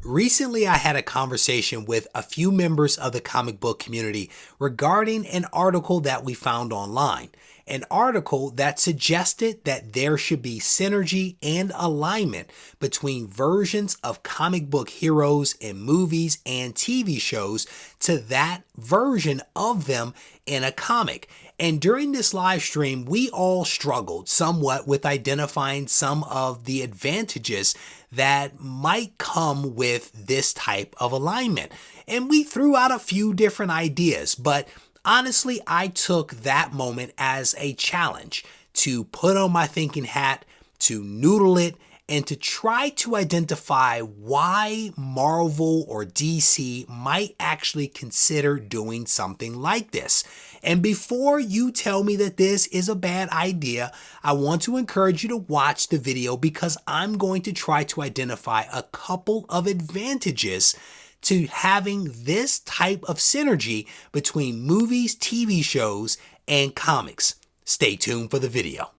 Recently, I had a conversation with a few members of the comic book community regarding an article that we found online. An article that suggested that there should be synergy and alignment between versions of comic book heroes in movies and TV shows to that version of them in a comic. And during this live stream, we all struggled somewhat with identifying some of the advantages that might come with this type of alignment. And we threw out a few different ideas, but honestly, I took that moment as a challenge to put on my thinking hat, to noodle it, and to try to identify why Marvel or DC might actually consider doing something like this. And before you tell me that this is a bad idea, I want to encourage you to watch the video because I'm going to try to identify a couple of advantages to having this type of synergy between movies, TV shows, and comics. Stay tuned for the video.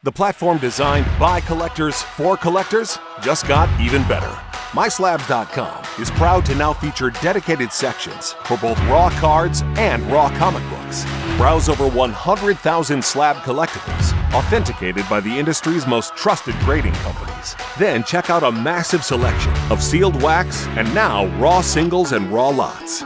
The platform designed by collectors for collectors just got even better. MySlabs.com is proud to now feature dedicated sections for both raw cards and raw comic books. Browse over 100,000 slab collectibles, authenticated by the industry's most trusted grading companies. Then check out a massive selection of sealed wax and now raw singles and raw lots.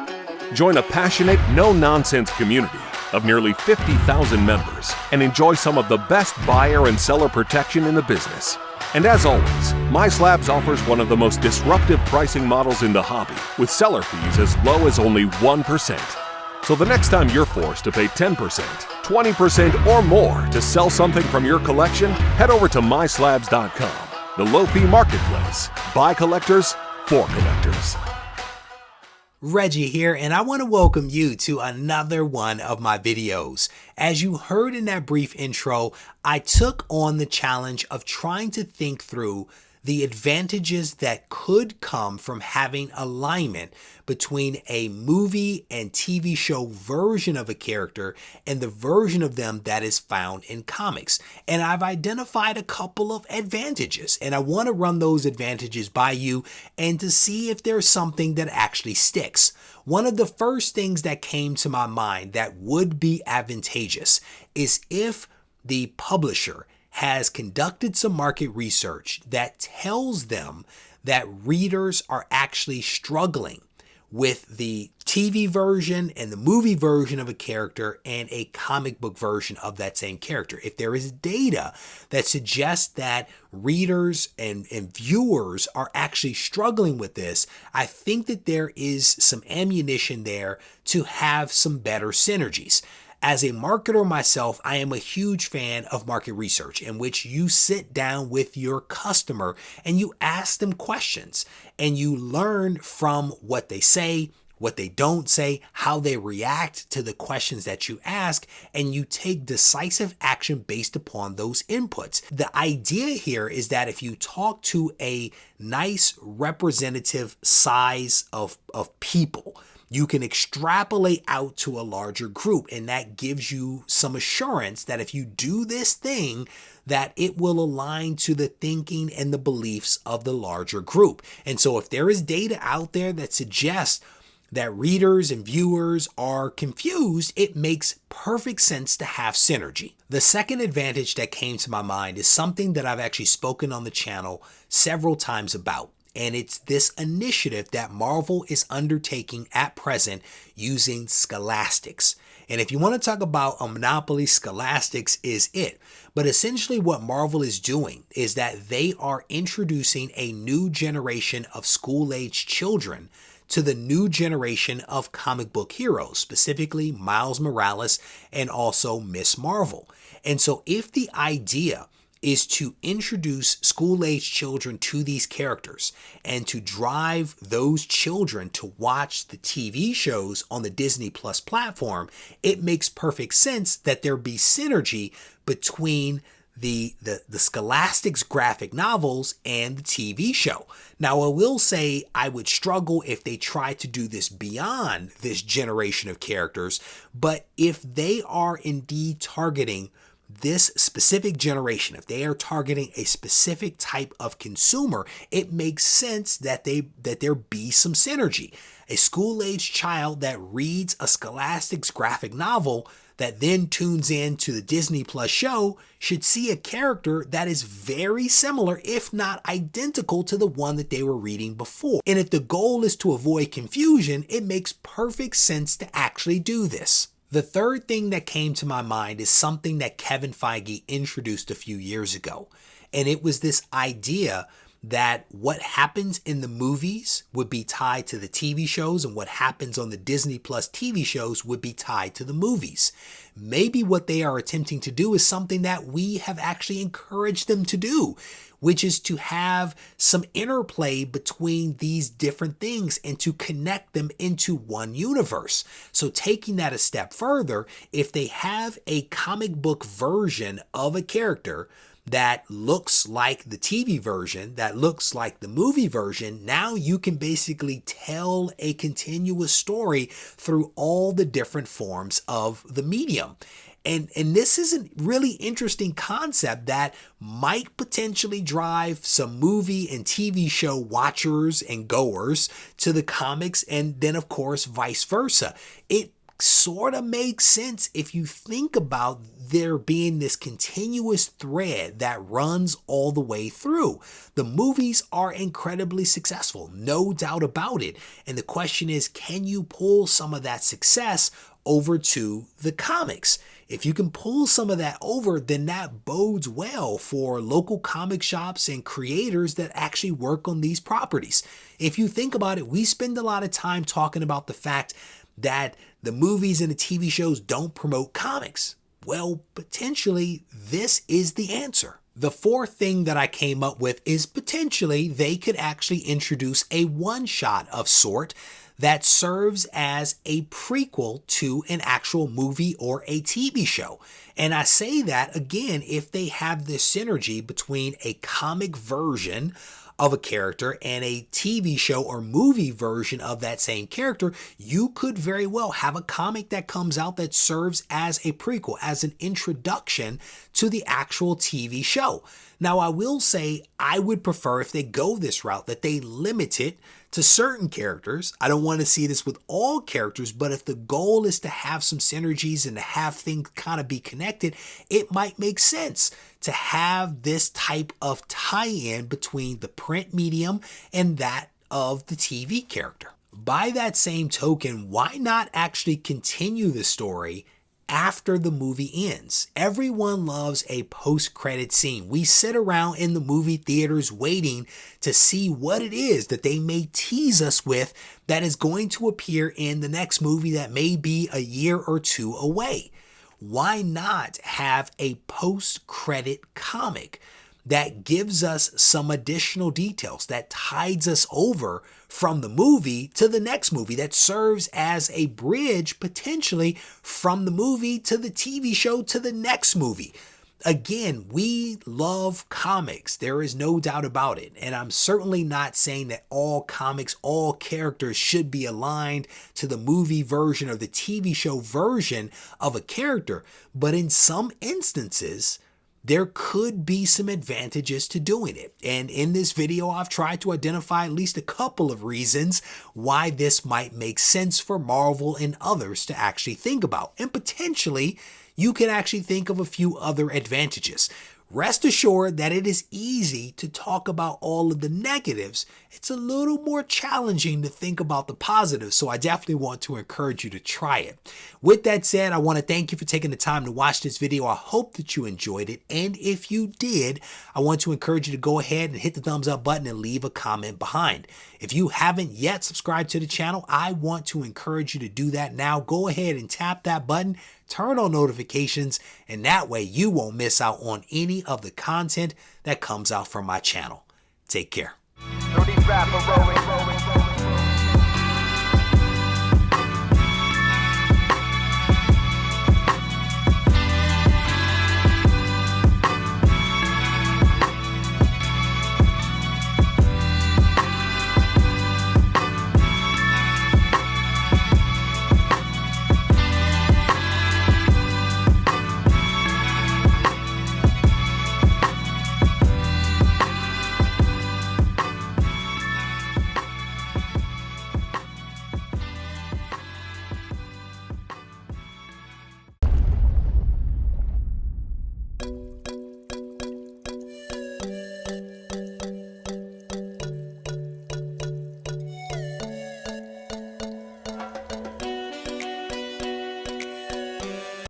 Join a passionate, no-nonsense community of nearly 50,000 members and enjoy some of the best buyer and seller protection in the business. And as always, MySlabs offers one of the most disruptive pricing models in the hobby, with seller fees as low as only 1%. So the next time you're forced to pay 10%, 20%, or more to sell something from your collection, head over to MySlabs.com, the low-fee marketplace, by collectors, for collectors. Regie here, and I want to welcome you to another one of my videos. As you heard in that brief intro, I took on the challenge of trying to think through the advantages that could come from having alignment between a movie and TV show version of a character and the version of them that is found in comics. And I've identified a couple of advantages, and I want to run those advantages by you and to see if there's something that actually sticks. One of the first things that came to my mind that would be advantageous is if the publisher has conducted some market research that tells them that readers are actually struggling with the TV version and the movie version of a character and a comic book version of that same character. If there is data that suggests that readers and viewers are actually struggling with this, I think that there is some ammunition there to have some better synergies. As a marketer myself, I am a huge fan of market research in which you sit down with your customer and you ask them questions and you learn from what they say, what they don't say, how they react to the questions that you ask, and you take decisive action based upon those inputs. The idea here is that if you talk to a nice representative size of people, you can extrapolate out to a larger group, and that gives you some assurance that if you do this thing, that it will align to the thinking and the beliefs of the larger group. And so if there is data out there that suggests that readers and viewers are confused, it makes perfect sense to have synergy. The second advantage that came to my mind is something that I've actually spoken on the channel several times about. And it's this initiative that Marvel is undertaking at present using Scholastics. And if you want to talk about a monopoly, Scholastics is it. But essentially what Marvel is doing is that they are introducing a new generation of school-age children to the new generation of comic book heroes, specifically Miles Morales and also Miss Marvel. And so if the idea is to introduce school-age children to these characters and to drive those children to watch the TV shows on the Disney Plus platform, it makes perfect sense that there be synergy between the Scholastics graphic novels and the TV show. Now, I will say I would struggle if they try to do this beyond this generation of characters, but if they are indeed targeting this specific generation, if they are targeting a specific type of consumer, it makes sense that there be some synergy. A school-age child that reads a Scholastics graphic novel that then tunes in to the Disney Plus show should see a character that is very similar, if not identical, to the one that they were reading before. And if the goal is to avoid confusion, it makes perfect sense to actually do this. The third thing that came to my mind is something that Kevin Feige introduced a few years ago. And it was this idea that what happens in the movies would be tied to the TV shows, and what happens on the Disney Plus TV shows would be tied to the movies. Maybe what they are attempting to do is something that we have actually encouraged them to do, which is to have some interplay between these different things and to connect them into one universe. So taking that a step further, if they have a comic book version of a character that looks like the TV version, that looks like the movie version, now you can basically tell a continuous story through all the different forms of the medium. And this is a really interesting concept that might potentially drive some movie and TV show watchers and goers to the comics, and then of course vice versa. It sort of makes sense if you think about there being this continuous thread that runs all the way through. The movies are incredibly successful, no doubt about it. And the question is, can you pull some of that success over to the comics? If you can pull some of that over, then that bodes well for local comic shops and creators that actually work on these properties. If you think about it, we spend a lot of time talking about the fact that the movies and the TV shows don't promote comics. Well, potentially this is the answer. The fourth thing that I came up with is potentially they could actually introduce a one-shot of sort that serves as a prequel to an actual movie or a TV show. And I say that again, if they have this synergy between a comic version of a character and a TV show or movie version of that same character, you could very well have a comic that comes out that serves as a prequel, as an introduction to the actual TV show. Now, I will say I would prefer, if they go this route, that they limit it to certain characters. I don't want to see this with all characters, but if the goal is to have some synergies and to have things kind of be connected, it might make sense to have this type of tie-in between the print medium and that of the TV character. By that same token, why not actually continue the story after the movie ends? Everyone loves a post-credit scene. We sit around in the movie theaters waiting to see what it is that they may tease us with that is going to appear in the next movie that may be a year or two away. Why not have a post-credit comic that gives us some additional details, that tides us over from the movie to the next movie, that serves as a bridge potentially from the movie to the TV show to the next movie? Again, we love comics. There is no doubt about it. And I'm certainly not saying that all comics, all characters should be aligned to the movie version or the TV show version of a character. But in some instances, there could be some advantages to doing it. And in this video, I've tried to identify at least a couple of reasons why this might make sense for Marvel and others to actually think about. And potentially, you can actually think of a few other advantages. Rest assured that it is easy to talk about all of the negatives. It's a little more challenging to think about the positives, so I definitely want to encourage you to try it. With that said, I want to thank you for taking the time to watch this video. I hope that you enjoyed it, and if you did, I want to encourage you to go ahead and hit the thumbs up button and leave a comment behind. If you haven't yet subscribed to the channel, I want to encourage you to do that now. Go ahead and tap that button, turn on notifications, and that way you won't miss out on any of the content that comes out from my channel. Take care.